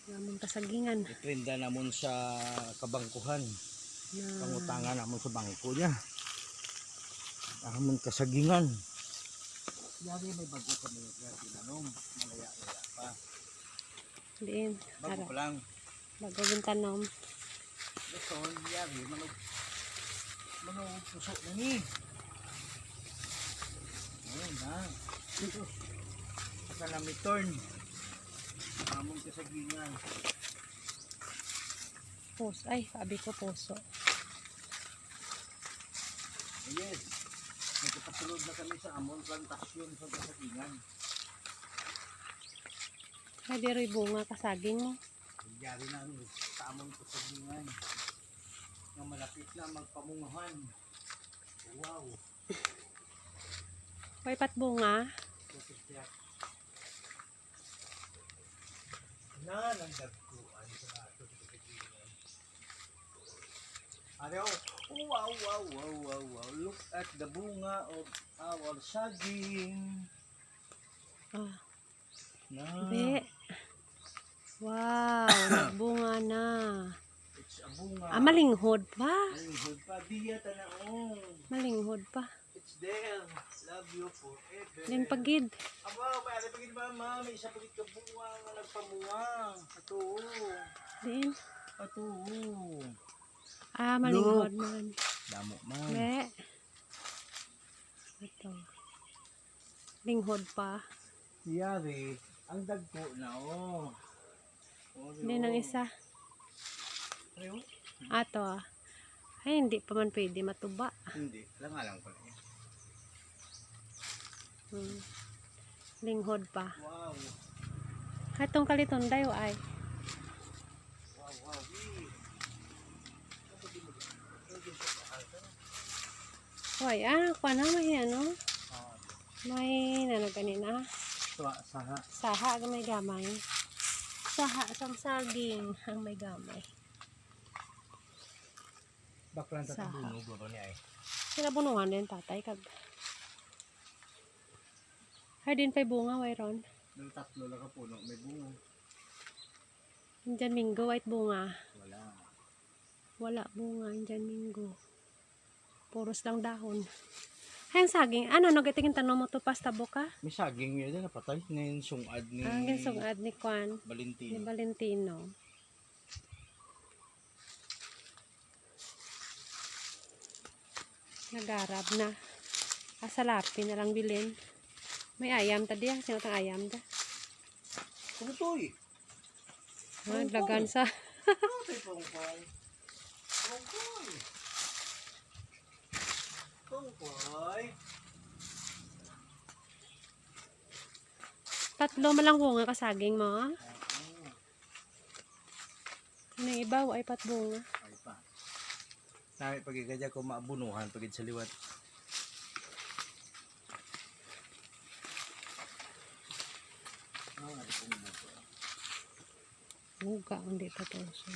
Namon kasagingan. Itrinda namon sa kabangkuhan. Pangutangan namon sa bangko niya. Namon kasagingan. Yari may bago kami tinanong. Malaya-laya pa. Diin. Bago pa lang. Bago yung tanom. Ito, yari, manog puso na ni. Ayun na. Ito. Saka namitorn. Namon kasagingan. Puso. Ay, sabi ko puso. Yes. Nagpapasulod na kami sa amon plantasyon sa kasagingan. Ay, di rin bunga kasaging mo. Nagyari na sa amon kasagingan. Na malapit na magpamungahan. Wow. Ay, pat bunga. Na, nagdagkuan sa ato sa kasagingan. Ano? Wow, wow, wow, wow, wow. Look at the bunga of our saging. Ah, Na. be. Wow, nagbunga na. It's a bunga. Ah, malinghod pa. Malinghod pa. Diya tanaong. Malinghod pa. It's there. Love you forever. Din pagid. Aba, pare pagid mama. May isa pagid ka bunga nga nagpamunga. Ato. Din. Ato. Ah, malinghod man. Damo man. Be. Ito. Linghod pa. Yari. Ang dagko na oh. Din ang isa. Ayo. Ato ah. Ay, hindi pa man pwede matuba. Hindi. Langalang ko na yan. Linghod pa. Wow. Katong kaliton dayo ay. Wow, wow. Hoy, kuha na may ano. May ano ganina. Saha. Saha ang may gamay. Saha sang saging ang may gamay. Baklan Saha. tatabunog ba niya eh. Sila bunuhan din tatay kag. Hay din pa'y bunga wayron. Nang tatlo lang ka puno, may bunga. Indian minggo white bunga. Wala. Wala bunga Indian minggo. Puros lang dahon. Hay ang saging. Ano nagatingin tanong mo to pasta boka? May saging yun na napatay. Ngayon sungad ni Ang sungad ni Kwan. Ni Valentino. Valentino. Nagarab na. Asalapi na lang bilin. May ayam tadi ah. Sino tang ayam da? Kumutoy. Naglagan sa. Kumutoy pongpong. Pongpong. Pongpoy. Tatlo malang bunga kasaging mo. Ah. Ano yung ibaw ay pat bunga. Ay pa. Nami pagkikadya ko maabunuhan pagkid sa liwat. Buga ang dito to. So.